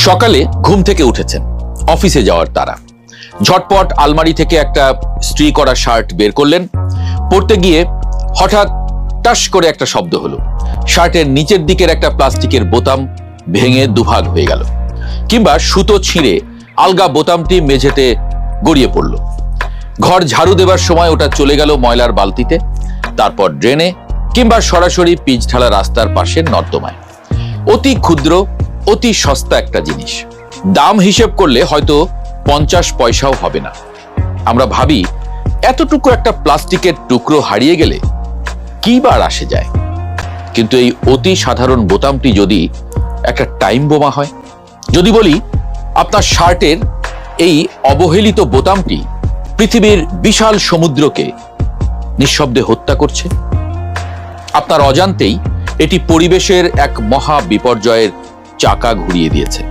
সকালে ঘুম থেকে উঠেছেন, অফিসে যাওয়ার তারা। ঝটপট আলমারি থেকে একটা ইস্ত্রি করা শার্ট বের করলেন। পরতে গিয়ে হঠাৎ টাস করে একটা শব্দ হলো। শার্টের নিচের দিকের একটা প্লাস্টিকের বোতাম ভেঙে দুভাগ হয়ে গেল, কিংবা সুতো ছিঁড়ে আলগা বোতামটি মেঝেতে গড়িয়ে পড়ল। ঘর ঝাড়ু দেবার সময় ওটা চলে গেল ময়লার বালতিতে, তারপর ড্রেনে, কিংবা সরাসরি পিচ ঢালা রাস্তার পাশে নর্দমায়। অতি ক্ষুদ্র, অতি সস্তা একটা জিনিস। দাম হিসেব করলে হয়তো 50 পয়সাও হবে না। আমরা ভাবি এতটুকু একটা প্লাস্টিকের টুকরো হারিয়ে গেলে কি বার আসে যায়, কিন্তু এই অতি সাধারণ বোতামটি যদি একটা টাইম বোমা হয়, যদি বলি আপনার শার্টের এই অবহেলিত বোতামটি পৃথিবীর বিশাল সমুদ্রকে নিঃশব্দে হত্যা করছে, আপনার অজান্তেই এটি পরিবেশের এক মহা বিপর্যয়ের চাকা ঘুরিয়ে দিয়েছে।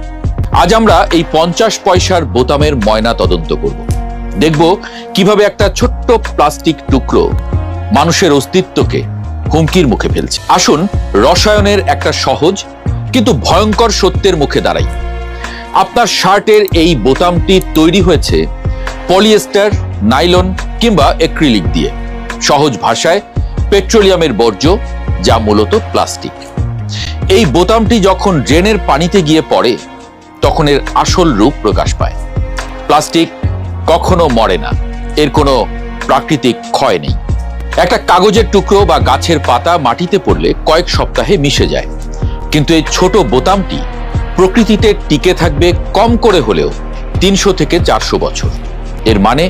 আজ আমরা এই 50 পয়সার বোতামের ময়না তদন্ত করব। দেখব কিভাবে একটা ছোট্ট প্লাস্টিক টুকরো মানুষের অস্তিত্বকে হুমকির মুখে ফেলছে। আসুন রসায়নের একটা সহজ কিন্তু ভয়ঙ্কর সত্যের মুখে দাঁড়াই। আপনার শার্টের এই বোতামটি তৈরি হয়েছে পলিয়েস্টার, নাইলন কিংবা অ্যাক্রিলিক দিয়ে। সহজ ভাষায় পেট্রোলিয়ামের বর্জ্য, যা মূলত প্লাস্টিক। এই বোতামটি যখন ড্রেনের পানিতে গিয়ে পড়ে তখন এর আসল রূপ প্রকাশ পায়। প্লাস্টিক কখনো মরে না, এর কোনো প্রাকৃতিক ক্ষয় নেই। একটা কাগজের টুকরো বা গাছের পাতা মাটিতে পড়লে কয়েক সপ্তাহে মিশে যায়, কিন্তু এই ছোট বোতামটি প্রকৃতিতে টিকে থাকবে কম করে হলেও 300 থেকে 400 বছর। এর মানে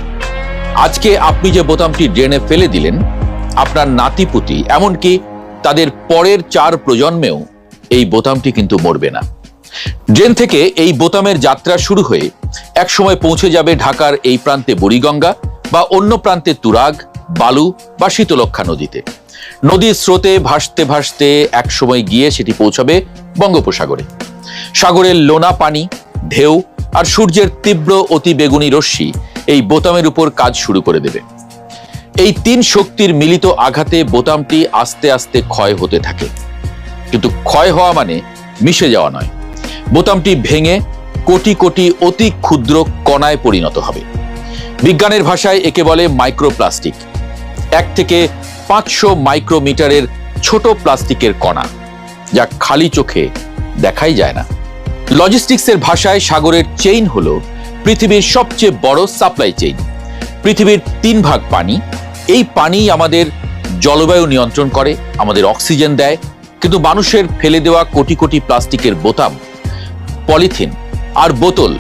আজকে আপনি যে বোতামটি ড্রেনে ফেলে দিলেন, আপনার নাতিপুতি, এমনকি তাদের পরের 4 প্রজন্মেও এই বোতামটি কিন্তু মরবে না। ড্রেন থেকে এই বোতামের যাত্রা শুরু হয়ে একসময় পৌঁছে যাবে ঢাকার এই প্রান্তে বুড়িগঙ্গা বা অন্য প্রান্তে তুরাগ, বালু বা শীতলক্ষা নদীতে। নদীর স্রোতে ভাসতে ভাসতে একসময় গিয়ে সেটি পৌঁছাবে বঙ্গোপসাগরে। সাগরের লোনা পানি, ঢেউ আর সূর্যের তীব্র অতি বেগুনি রশ্মি এই বোতামের উপর কাজ শুরু করে দেবে। এই 3 শক্তির মিলিত আঘাতে বোতামটি আস্তে আস্তে ক্ষয় হতে থাকে, কিন্তু ক্ষয় হওয়া মানে মিশে যাওয়া নয়। বোতামটি ভেঙে কোটি কোটি অতি ক্ষুদ্র কণায় পরিণত হবে। বিজ্ঞানের ভাষায় একে বলে মাইক্রোপ্লাস্টিক। 1 থেকে 500 মাইক্রোমিটারের ছোট প্লাস্টিকের কণা, যা খালি চোখে দেখাই যায় না। লজিস্টিক্সের ভাষায় সাগরের চেইন হলো পৃথিবীর সবচেয়ে বড় সাপ্লাই চেইন। পৃথিবীর 3 ভাগ পানি। এই পানি আমাদের জলবায়ু নিয়ন্ত্রণ করে, আমাদের অক্সিজেন দেয়, কিন্তু মানুষের ফেলে দেওয়া কোটি কোটি প্লাস্টিকের বোতাম, পলিথিন আর বোতল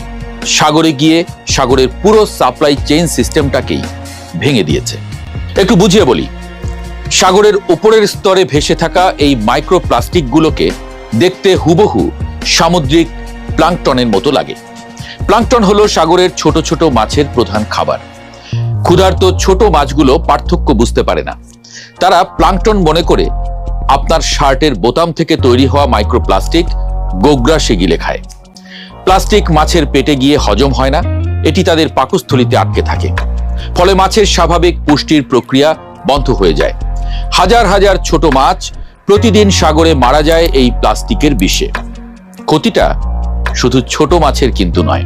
সাগরে গিয়ে সাগরের পুরো সাপ্লাই চেইন সিস্টেমটাকেই ভেঙে দিয়েছে। একটু বুঝিয়ে বলি, সাগরের উপরের স্তরে ভেসে থাকা এই মাইক্রোপ্লাস্টিকগুলোকে দেখতে হুবহু সামুদ্রিক প্লাঙ্কটনের মতো লাগে। প্লাঙ্কটন হলো সাগরের ছোট ছোট মাছের প্রধান খাবার। ক্ষুধার্ত ছোট মাছগুলো পার্থক্য বুঝতে পারে না। তারা প্লাঙ্কটন মনে করে আপনার শার্টের বোতাম থেকে তৈরি হওয়া মাইক্রোপ্লাস্টিক গোগ্রাসে গিলে খায়। প্লাস্টিক মাছের পেটে গিয়ে হজম হয় না, এটি তাদের পাকস্থলিতে আটকে থাকে। ফলে মাছের স্বাভাবিক পুষ্টির প্রক্রিয়া বন্ধ হয়ে যায়। হাজার হাজার ছোট মাছ প্রতিদিন সাগরে মারা যায় এই প্লাস্টিকের বিষে। ক্ষতিটা শুধু ছোট মাছের কিন্তু নয়।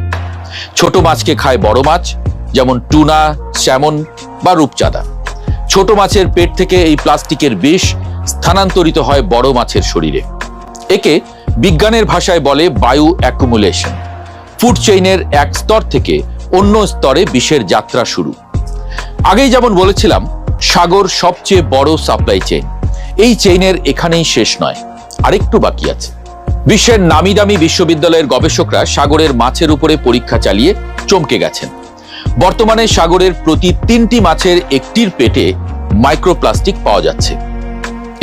ছোট মাছকে খায় বড় মাছ, যেমন টুনা, স্যামন বা রূপচাঁদা। ছোট মাছের পেট থেকে এই প্লাস্টিকের বিষ স্থানান্তরিত হয় বড় মাছের শরীরে। একে বিজ্ঞানের ভাষায় বলে বায়ু অ্যাকুমুলেশন। ফুড চেইনের এক স্তর থেকে অন্য স্তরে বিষের যাত্রা শুরু। আগেই যেমন বলেছিলাম, সাগর সবচেয়ে বড় সাপ্লাই চেইন। এই চেইনের এখানেই শেষ নয়, আরেকটু বাকি আছে। বিশ্বের নামি দামি বিশ্ববিদ্যালয়ের গবেষকরা সাগরের মাছের উপরে পরীক্ষা চালিয়ে চমকে গেছেন। বর্তমানে সাগরের প্রতি 3টি মাছের একটির পেটে মাইক্রোপ্লাস্টিক পাওয়া যাচ্ছে।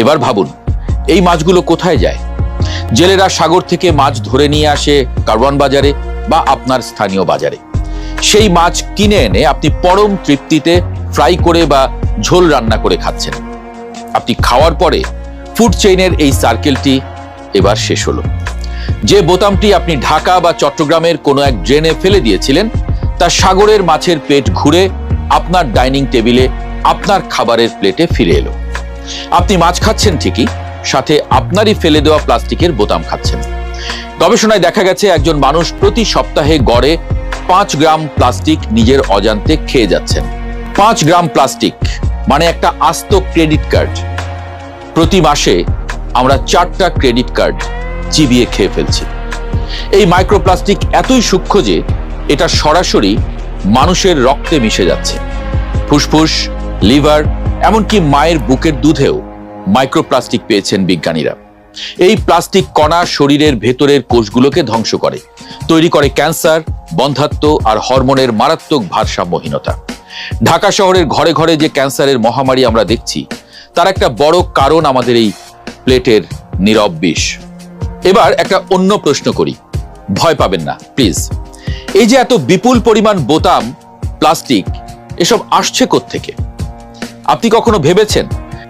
এবার ভাবুন, এই মাছগুলো কোথায় যায়? জেলেরা সাগর থেকে মাছ ধরে নিয়ে আসে কারওয়ান বাজারে বা আপনার স্থানীয় বাজারে। সেই মাছ কিনে এনে আপনি পরম তৃপ্তিতে ফ্রাই করে বা ঝোল রান্না করে খাচ্ছেন। আপনি খাওয়ার পরে ফুড চেইনের এই সার্কেলটি এবার শেষ হলো। যে বোতামটি আপনি ঢাকা বা চট্টগ্রামের কোনো এক ড্রেনে ফেলে দিয়েছিলেন, তা সাগরের মাছের পেট ঘুরে আপনার ডাইনিং টেবিলে আপনার খাবারের প্লেটে ফিরে এলো। আপনি মাছ খাচ্ছেন ঠিকই, সাথে আপনারই ফেলে দেওয়া প্লাস্টিকের বোতাম খাচ্ছেন। গবেষণায় দেখা গেছে একজন মানুষ প্রতি সপ্তাহে গড়ে 5 গ্রাম প্লাস্টিক নিজের অজান্তে খেয়ে যাচ্ছেন। 5 গ্রাম প্লাস্টিক মানে একটা আস্ত ক্রেডিট কার্ড। প্রতি মাসে আমরা 4টা ক্রেডিট কার্ড চিবিয়ে খেয়ে ফেলছি। এই মাইক্রোপ্লাস্টিক এতই সূক্ষ্ম যে এটা সরাসরি মানুষের রক্তে মিশে যাচ্ছে। ফুসফুস, লিভার, এমনকি মায়ের বুকের দুধেও মাইক্রোপ্লাস্টিক পেয়েছেন বিজ্ঞানীরা। এই প্লাস্টিক কণা শরীরের ভেতরের কোষগুলোকে ধ্বংস করে, তৈরি করে ক্যান্সার, বন্ধ্যাত্ব আর হরমোনের মারাত্মক ভারসাম্যহীনতা। ঢাকা শহরের ঘরে ঘরে যে ক্যান্সারের মহামারী আমরা দেখছি, তার একটা বড় কারণ আমাদের এই প্লেটের নীরব বিষ। এবার একটা অন্য প্রশ্ন করি, ভয় পাবেন না প্লিজ। এই যে এত বিপুল পরিমাণ বোতাম, প্লাস্টিক, এসব আসছে কোত্থেকে? আপনি কখনো ভেবেছেন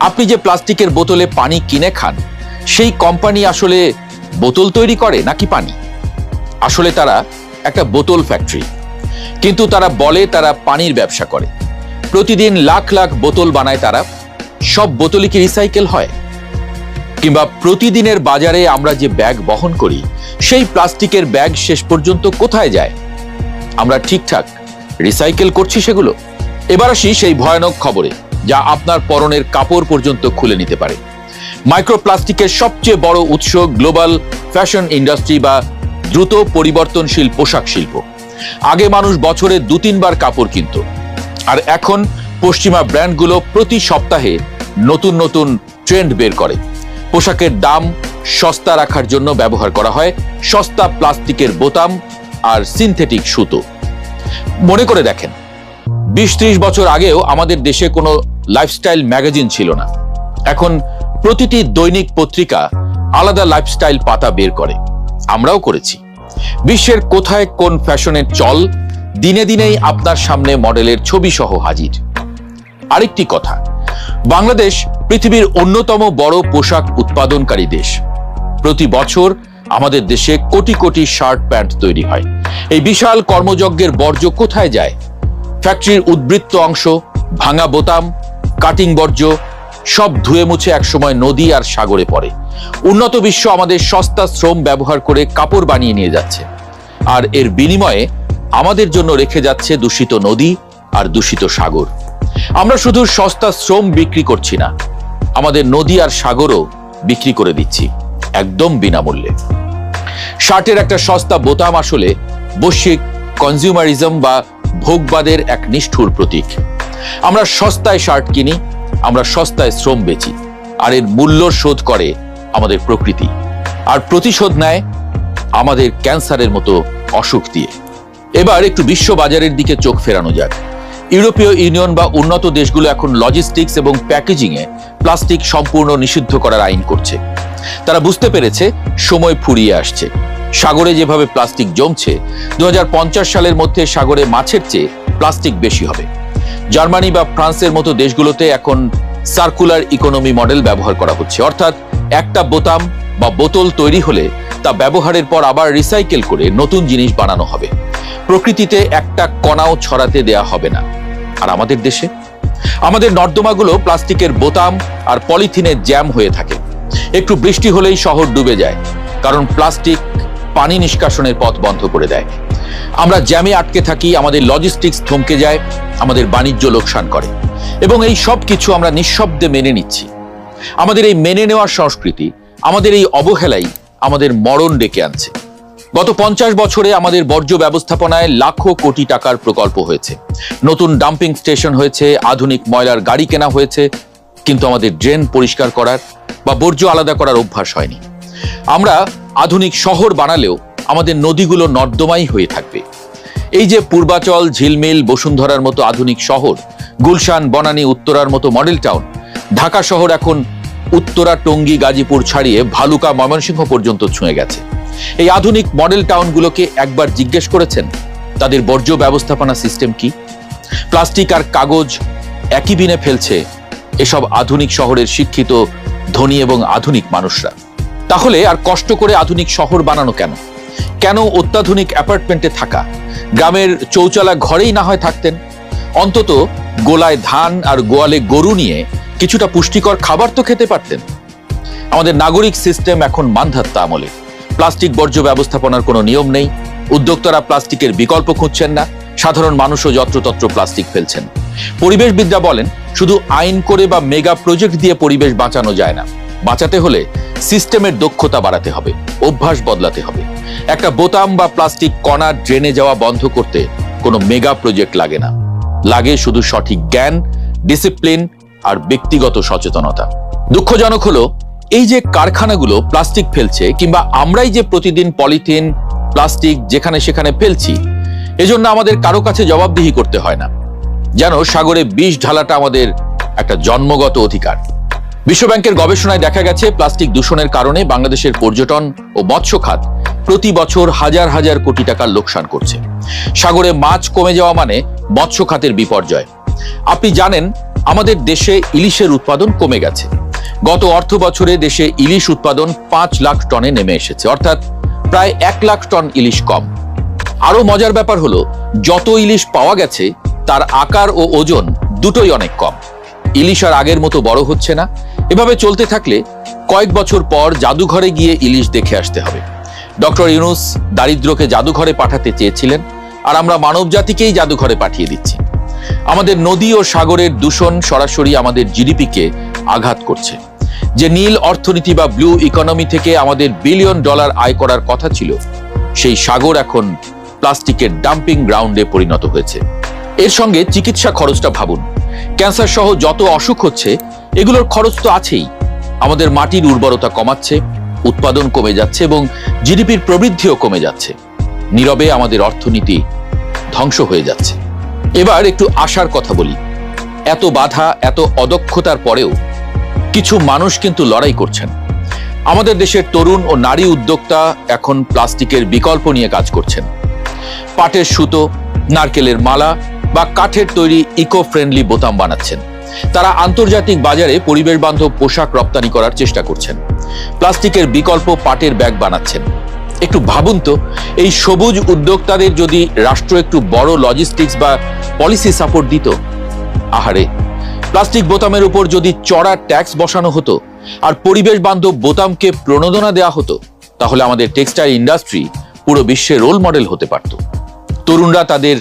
আপনি যে প্লাস্টিকের বোতলে পানি কিনে খান, সেই কোম্পানি আসলে বোতল তৈরি করে নাকি পানি? আসলে তারা একটা বোতল ফ্যাক্টরি, কিন্তু তারা বলে তারা পানির ব্যবসা করে। প্রতিদিন লাখ লাখ বোতল বানায় তারা। সব বোতলই কি রিসাইকেল হয়? কিংবা প্রতিদিনের বাজারে আমরা যে ব্যাগ বহন করি, সেই প্লাস্টিকের ব্যাগ শেষ পর্যন্ত কোথায় যায়? আমরা ঠিকঠাক রিসাইকেল করছি সেগুলো? এবার আসি সেই ভয়ানক খবরে, যা আপনার পরনের কাপড় পর্যন্ত খুলে নিতে পারে। মাইক্রোপ্লাস্টিকের সবচেয়ে বড় উৎস গ্লোবাল ফ্যাশন ইন্ডাস্ট্রি বা দ্রুত পরিবর্তনশীল পোশাক শিল্প। আগে মানুষ বছরে 2-3 বার কাপড় কিনত, আর এখন পশ্চিমা ব্র্যান্ডগুলো প্রতি সপ্তাহে নতুন নতুন ট্রেন্ড বের করে। পোশাকের দাম সস্তা রাখার জন্য ব্যবহার করা হয় সস্তা প্লাস্টিকের বোতাম আর সিনথেটিক সুতো। মনে করে দেখেন, 20-30 বছর আগেও আমাদের দেশে কোনো লাইফস্টাইল ম্যাগাজিন ছিল না। এখন প্রতিটি দৈনিক পত্রিকা আলাদা লাইফস্টাইল পাতা বের করে। আমরাও করেছি। বিশ্বের কোথায় কোন ফ্যাশনের চল দিনে দিনেই আপনার সামনে মডেলের ছবি সহ হাজির। আরেকটি কথা, বাংলাদেশ পৃথিবীর অন্যতম বড় পোশাক উৎপাদনকারী দেশ। প্রতি বছর আমাদের দেশে কোটি কোটি শার্ট প্যান্ট তৈরি হয়। এই বিশাল কর্মযজ্ঞের বর্জ্য কোথায় যায়? ফ্যাক্টরির উদ্বৃত্ত অংশ, ভাঙা বোতাম, কাটিং বর্জ্য সব ধুয়ে মুছে একসময় নদী আর সাগরে পড়ে। উন্নত বিশ্ব আমাদের সস্তা শ্রম ব্যবহার করে কাপড় বানিয়ে নিয়ে যাচ্ছে, আর এর বিনিময়ে আমাদের জন্য রেখে যাচ্ছে দূষিত নদী আর দূষিত সাগর। আমরা শুধু সস্তা শ্রম বিক্রি করছি না, আমাদের নদী আর সাগরও বিক্রি করে দিচ্ছি একদম বিনামূল্যে। শার্টের একটা সস্তা বোতাম আসলে বৈশ্বিক কনজিউমারিজম বা ভোগবাদের এক নিষ্ঠুর প্রতীক। আমরা সস্তায় শার্ট কিনি, আমরা সস্তায় শ্রম বেচি, আর এর মূল্য শোধ করে আমাদের প্রকৃতি, আর প্রতিশোধ নেয় আমাদের ক্যান্সারের মতো অসুখ দিয়ে। এবার একটু বিশ্ব বাজারের দিকে চোখ ফেরানো যাক। ইউরোপীয় ইউনিয়ন বা উন্নত দেশগুলো এখন লজিস্টিক্স এবং প্যাকেজিংয়ে প্লাস্টিক সম্পূর্ণ নিষিদ্ধ করার আইন করছে। তারা বুঝতে পেরেছে সময় ফুরিয়ে আসছে। সাগরে যেভাবে প্লাস্টিক জমছে, 2050 সালের মধ্যে সাগরে মাছের চেয়ে প্লাস্টিক বেশি হবে। জার্মানি বা ফ্রান্সের মতো দেশগুলোতে এখন সার্কুলার ইকোনমি মডেল ব্যবহার করা হচ্ছে, অর্থাৎ একটা বোতাম বা বোতল তৈরি হলে তা ব্যবহারের পর আবার রিসাইকেল করে নতুন জিনিস বানানো হবে। প্রকৃতিতে একটা কণাও ছড়াতে দেয়া হবে না। আর আমাদের দেশে আমাদের নর্দমাগুলো প্লাস্টিকের বোতাম আর পলিথিনের জ্যাম হয়ে থাকে। একটু বৃষ্টি হলেই শহর ডুবে যায়, কারণ প্লাস্টিক পানি নিষ্কাশনের পথ বন্ধ করে দেয়। আমরা জ্যামে আটকে থাকি, আমাদের লজিস্টিক্স থমকে যায়, আমাদের বাণিজ্য লোকসান করে, এবং এই সব কিছু আমরা নিঃশব্দে মেনে নিচ্ছি। আমাদের এই মেনে নেওয়ার সংস্কৃতি, আমাদের এই অবহেলাই আমাদের মরণ ডেকে আনছে। গত 50 বছরে আমাদের বর্জ্য ব্যবস্থাপনায় লাখো কোটি টাকার প্রকল্প হয়েছে, নতুন ডাম্পিং স্টেশন হয়েছে, আধুনিক ময়লার গাড়ি কেনা হয়েছে, কিন্তু আমাদের ড্রেন পরিষ্কার করার বা বর্জ্য আলাদা করার অভ্যাস হয়নি। আমরা আধুনিক শহর বানালেও আমাদের নদীগুলো নর্দমাই হয়ে থাকবে। এই যে পূর্বাচল, ঝিলমিল, বসুন্ধরার মতো আধুনিক শহর, গুলশান, বনানী, উত্তরার মতো মডেল টাউন, ঢাকা শহর এখন উত্তরা, টঙ্গী, গাজীপুর ছাড়িয়ে ভালুকা, ময়মনসিংহ পর্যন্ত ছুঁয়ে গেছে। এই আধুনিক মডেল টাউনগুলোকে একবার জিজ্ঞেস করেছেন তাদের বর্জ্য ব্যবস্থাপনা সিস্টেম কি? প্লাস্টিক আর কাগজ একই বিনে ফেলছে এসব আধুনিক শহরের শিক্ষিত, ধনী এবং আধুনিক মানুষরা। তাহলে আর কষ্ট করে আধুনিক শহর বানানো কেন? কেন অত্যাধুনিক অ্যাপার্টমেন্টে থাকা? গ্রামের চৌচালা ঘরেই না হয় থাকতেন। অন্তত গোলায় ধান আর গোয়ালে গরু নিয়ে কিছুটা পুষ্টিকর খাবার তো খেতে পারতেন। আমাদের নাগরিক সিস্টেম এখন মানধাত্তা আমলে। প্লাস্টিক বর্জ্য ব্যবস্থাপনার কোনো নিয়ম নেই, উদ্যোক্তারা প্লাস্টিকের বিকল্প খুঁজছেন না, সাধারণ মানুষও যত্রতত্র প্লাস্টিক ফেলছেন। পরিবেশবিদরা বলেন, শুধু আইন করে বা মেগা প্রজেক্ট দিয়ে পরিবেশ বাঁচানো যায় না। বাঁচাতে হলে সিস্টেমের দক্ষতা বাড়াতে হবে, অভ্যাস বদলাতে হবে। একটা বোতাম বা প্লাস্টিক কণা ড্রেনে যাওয়া বন্ধ করতে কোনো মেগা প্রজেক্ট লাগে না, লাগে শুধু সঠিক জ্ঞান, ডিসিপ্লিন আর ব্যক্তিগত সচেতনতা। দুঃখজনক হলো, এই যে কারখানাগুলো প্লাস্টিক ফেলছে, কিংবা আমরাই যে প্রতিদিন পলিথিন প্লাস্টিক যেখানে সেখানে ফেলছি, এজন্য আমাদের কারো কাছে জবাবদিহি করতে হয় না। যেন সাগরে বিষ ঢালাটা আমাদের একটা জন্মগত অধিকার। বিশ্বব্যাংকের গবেষণায় দেখা গেছে, প্লাস্টিক দূষণের কারণে বাংলাদেশের পর্যটন ও মৎস্য খাত প্রতি বছর হাজার হাজার কোটি টাকার লোকসান করছে। সাগরে মাছ কমে যাওয়া মানে মৎস্য খাতের বিপর্যয়। আপনি জানেন, আমাদের দেশে ইলিশের উৎপাদন কমে গেছে। গত অর্থ বছরে দেশে ইলিশ উৎপাদন 5 লাখ টনে নেমে এসেছে, অর্থাৎ প্রায় 1 লাখ টন ইলিশ কম। আরো মজার ব্যাপার হলো, যত ইলিশ পাওয়া গেছে তার আকার ও ওজন দুটোই অনেক কম। ইলিশ আর আগের মতো বড় হচ্ছে না। এভাবে চলতে থাকলে কয়েক বছর পর জাদুঘরে গিয়ে ইলিশ দেখে আসতে হবে। ডক্টর ইউনূস দারিদ্রকে জাদুঘরে পাঠাতে চেয়েছিলেন, আর আমরা মানব জাতিকেই জাদুঘরে পাঠিয়ে দিচ্ছি। আমাদের নদী ও সাগরের দূষণ সরাসরি আমাদের জিডিপিকে আঘাত করছে। যে নীল অর্থনীতি বা ব্লু ইকোনমি থেকে আমাদের বিলিয়ন ডলার আয় করার কথা ছিল, সেই সাগর এখন প্লাস্টিকের ডাম্পিং গ্রাউন্ডে পরিণত হয়েছে। এর সঙ্গে চিকিৎসা খরচটা ভাবুন। ক্যান্সার সহ যত অসুখ হচ্ছে, এগুলোর খরচ তো আছেই। আমাদের মাটির উর্বরতা কমাচ্ছে, উৎপাদন কমে যাচ্ছে এবং জিডিপির প্রবৃদ্ধিও কমে যাচ্ছে। নীরবে আমাদের অর্থনীতি ধ্বংস হয়ে যাচ্ছে। এবার একটু আশার কথা বলি। এত বাধা, এত অদক্ষতার পরেও কিছু মানুষ কিন্তু লড়াই করছেন। আমাদের দেশের তরুণ ও নারী উদ্যোক্তা এখন প্লাস্টিকের বিকল্প নিয়ে কাজ করছেন। পাটের সুতো, নারকেলের মালা বা কাঠের তৈরি ইকো ফ্রেন্ডলি বোতাম বানাচ্ছেন। তারা আন্তর্জাতিক বাজারে পরিবেশ বান্ধব পোশাক রপ্তানি করার চেষ্টা করছেন। প্লাস্টিকের বিকল্প পাটের ব্যাগ বানাচ্ছেন। একটু ভাবুন তো, এই সবুজ উদ্যোক্তাদের যদি রাষ্ট্র একটু বড় লজিস্টিক্স বা পলিসি সাপোর্ট দিত। আহারে, প্লাস্টিক বোতামের উপর যদি চড়া ট্যাক্স বসানো হতো আর পরিবেশ বান্ধব বোতামকে প্রণোদনা দেওয়া হতো, তাহলে আমাদের টেক্সটাইল ইন্ডাস্ট্রি পুরো বিশ্বের রোল মডেল হতে পারত। তরুণরা তাদের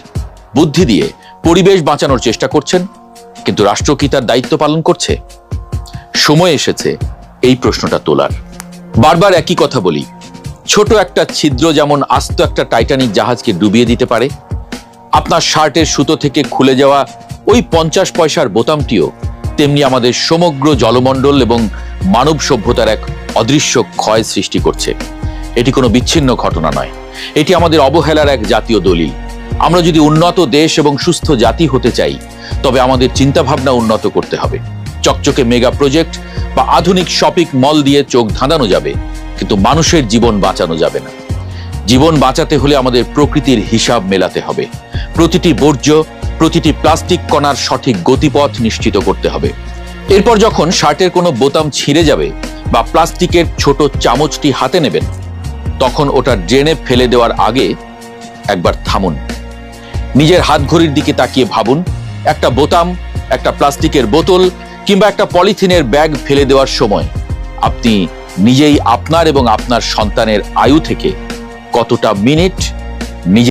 বুদ্ধি দিয়ে পরিবেশ বাঁচানোর চেষ্টা করছেন, কিন্তু রাষ্ট্র কি তার দায়িত্ব পালন করছে? সময় এসেছে এই প্রশ্নটা তোলার। বারবার একই কথা বলি, ছোট একটা ছিদ্র যেমন আস্ত একটা টাইটানিক জাহাজকে ডুবিয়ে দিতে পারে, আপনার শার্টের সুতো থেকে খুলে যাওয়া ওই 50 পয়সার বোতামটিও তেমনি আমাদের সমগ্র জলমণ্ডল এবং মানব সভ্যতার এক অদৃশ্য ক্ষয় সৃষ্টি করছে। এটি কোনো বিচ্ছিন্ন ঘটনা নয়, এটি আমাদের অবহেলার এক জাতীয় দলিল। আমরা যদি উন্নত দেশ এবং সুস্থ জাতি হতে চাই, তবে আমাদের চিন্তাভাবনা উন্নত করতে হবে। চকচকে মেগা প্রজেক্ট বা আধুনিক শপিং মল দিয়ে চোখ ধাঁধানো যাবে, কিন্তু মানুষের জীবন বাঁচানো যাবে না। জীবন বাঁচাতে হলে আমাদের প্রকৃতির হিসাব মেলাতে হবে। প্রতিটি বর্জ্য, প্রতিটি প্লাস্টিক কণার সঠিক গতিপথ নিশ্চিত করতে হবে। এরপর যখন শার্টের কোনো বোতাম ছিঁড়ে যাবে বা প্লাস্টিকের ছোট চামচটি হাতে নেবেন, তখন ওটা ড্রেনে ফেলে দেওয়ার আগে একবার থামুন। নিজের হাতঘড়ির দিকে তাকিয়ে ভাবুন, একটা বোতাম, একটা প্লাস্টিকের বোতল কিংবা একটা পলিথিনের ব্যাগ ফেলে দেওয়ার সময় আপনি নিজেই আপনার এবং আপনার সন্তানের আয়ু থেকে কতটা মিনিট নিজে